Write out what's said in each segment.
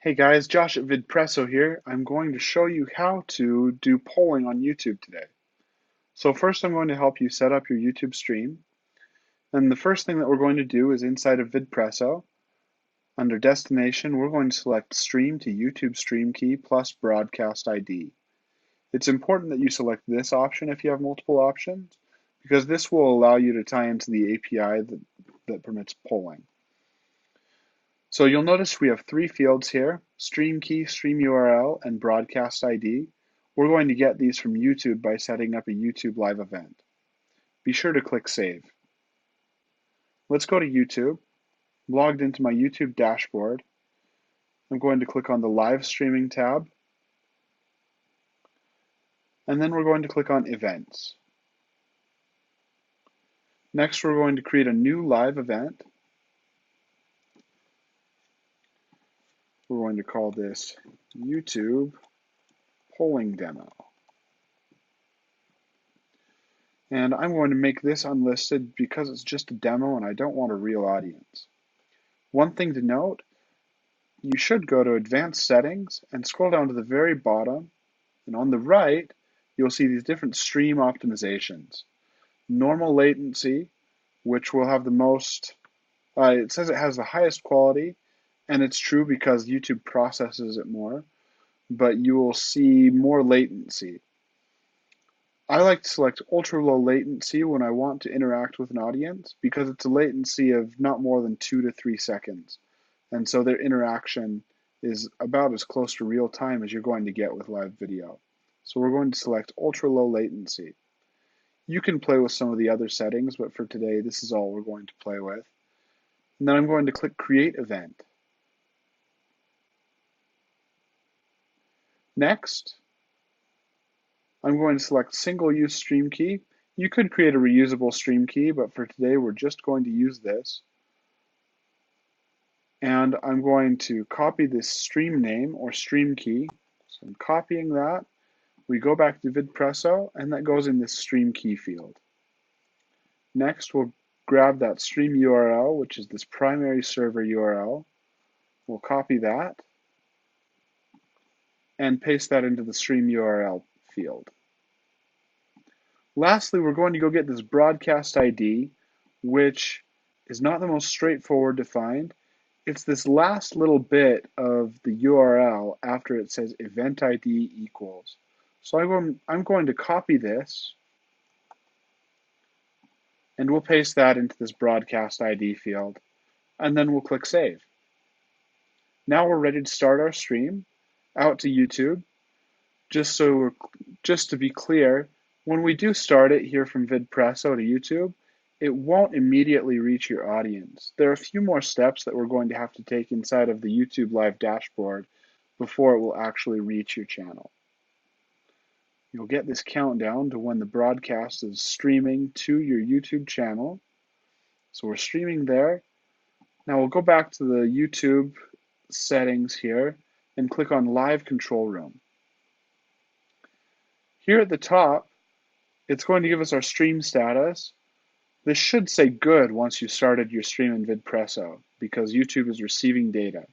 Hey guys, Josh at Vidpresso here. I'm going to show you how to do polling on YouTube today. So first I'm going to help you set up your YouTube stream. And the first thing that we're going to do is inside of Vidpresso, under Destination, we're going to select Stream to YouTube Stream Key plus Broadcast ID. It's important that you select this option if you have multiple options, because this will allow you to tie into the API that permits polling. So you'll notice we have three fields here: stream key, stream URL, and broadcast ID. We're going to get these from YouTube by setting up a YouTube live event. Be sure to click Save. Let's go to YouTube. I'm logged into my YouTube dashboard. I'm going to click on the Live Streaming tab, and then we're going to click on Events. Next, we're going to create a new live event. We're going to call this YouTube Polling Demo. And I'm going to make this unlisted because it's just a demo and I don't want a real audience. One thing to note, you should go to Advanced Settings and scroll down to the very bottom, and on the right, you'll see these different stream optimizations. Normal latency, which will have the most, it says it has the highest quality, and it's true because YouTube processes it more, but you will see more latency. I like to select ultra low latency when I want to interact with an audience because it's a latency of not more than 2 to 3 seconds. And so their interaction is about as close to real time as you're going to get with live video. So we're going to select ultra low latency. You can play with some of the other settings, but for today, this is all we're going to play with. And then I'm going to click Create Event. Next, I'm going to select single-use stream key. You could create a reusable stream key, but for today we're just going to use this. And I'm going to copy this stream name or stream key. So I'm copying that. We go back to Vidpresso, and that goes in this stream key field. Next, we'll grab that stream URL, which is this primary server URL. We'll copy that and paste that into the stream URL field. Lastly, we're going to go get this broadcast ID, which is not the most straightforward to find. It's this last little bit of the URL after it says event ID equals. So I'm going to copy this, and we'll paste that into this broadcast ID field, and then we'll click Save. Now we're ready to start our stream out to YouTube. Just to be clear, when we do start it here from Vidpresso to YouTube, it won't immediately reach your audience. There are a few more steps that we're going to have to take inside of the YouTube Live dashboard before it will actually reach your channel. You'll get this countdown to when the broadcast is streaming to your YouTube channel. So we're streaming there. Now we'll go back to the YouTube settings here and click on Live Control Room. Here at the top, it's going to give us our stream status. This should say good once you started your stream in Vidpresso because YouTube is receiving data.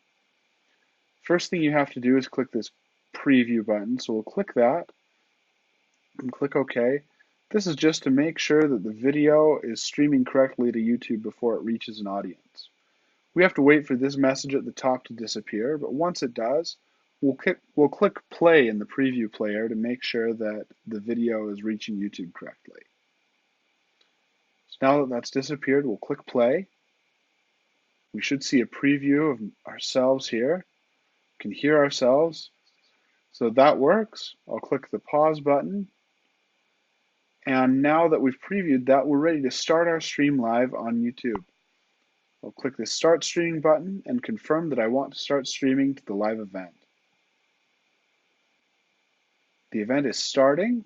First thing you have to do is click this preview button. So we'll click that and click OK. This is just to make sure that the video is streaming correctly to YouTube before it reaches an audience. We have to wait for this message at the top to disappear, but once it does, we'll click play in the preview player to make sure that the video is reaching YouTube correctly. So now that that's disappeared, we'll click play. We should see a preview of ourselves here. We can hear ourselves. So that works. I'll click the pause button. And now that we've previewed that, we're ready to start our stream live on YouTube. I'll click the Start Streaming button and confirm that I want to start streaming to the live event. The event is starting.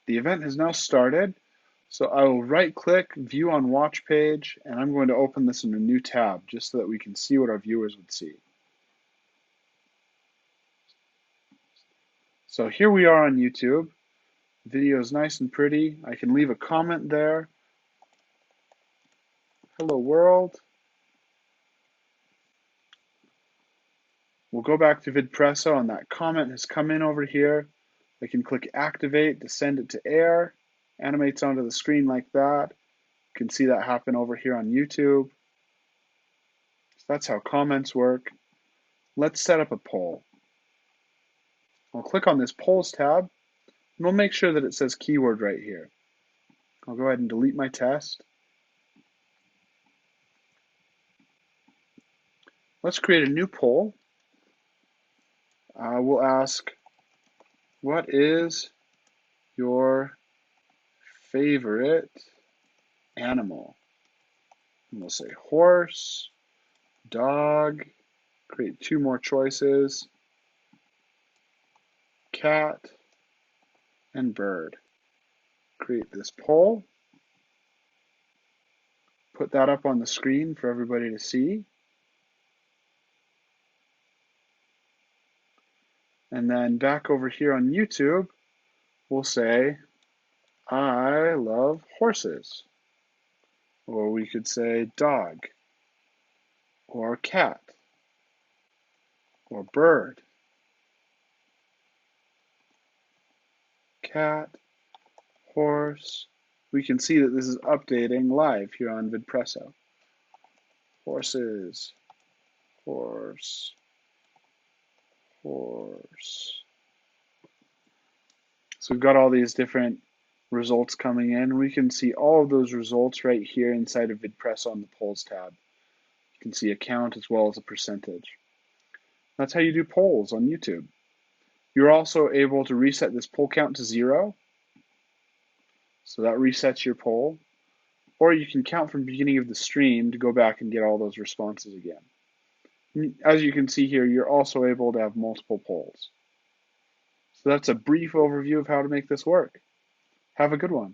The event has now started, so I will right-click, View on Watch Page, and I'm going to open this in a new tab just so that we can see what our viewers would see. So here we are on YouTube. Video is nice and pretty. I can leave a comment there. Hello world. We'll go back to Vidpresso and that comment has come in over here. I can click activate to send it to air. Animates onto the screen like that. You can see that happen over here on YouTube. So that's how comments work. Let's set up a poll. I'll click on this polls tab and we'll make sure that it says keyword right here. I'll go ahead and delete my test. Let's create a new poll. We'll ask, what is your favorite animal? And we'll say horse, dog, create 2 more choices, cat, and bird. Create this poll, put that up on the screen for everybody to see. And then back over here on YouTube, we'll say, I love horses. Or we could say dog, or cat, or bird. Cat, horse. We can see that this is updating live here on Vidpresso. Horses, horse, horse. So we've got all these different results coming in. We can see all of those results right here inside of Vidpresso on the polls tab. You can see a count as well as a percentage. That's how you do polls on YouTube. You're also able to reset this poll count to 0. So that resets your poll. Or you can count from the beginning of the stream to go back and get all those responses again. As you can see here, you're also able to have multiple polls. So that's a brief overview of how to make this work. Have a good one.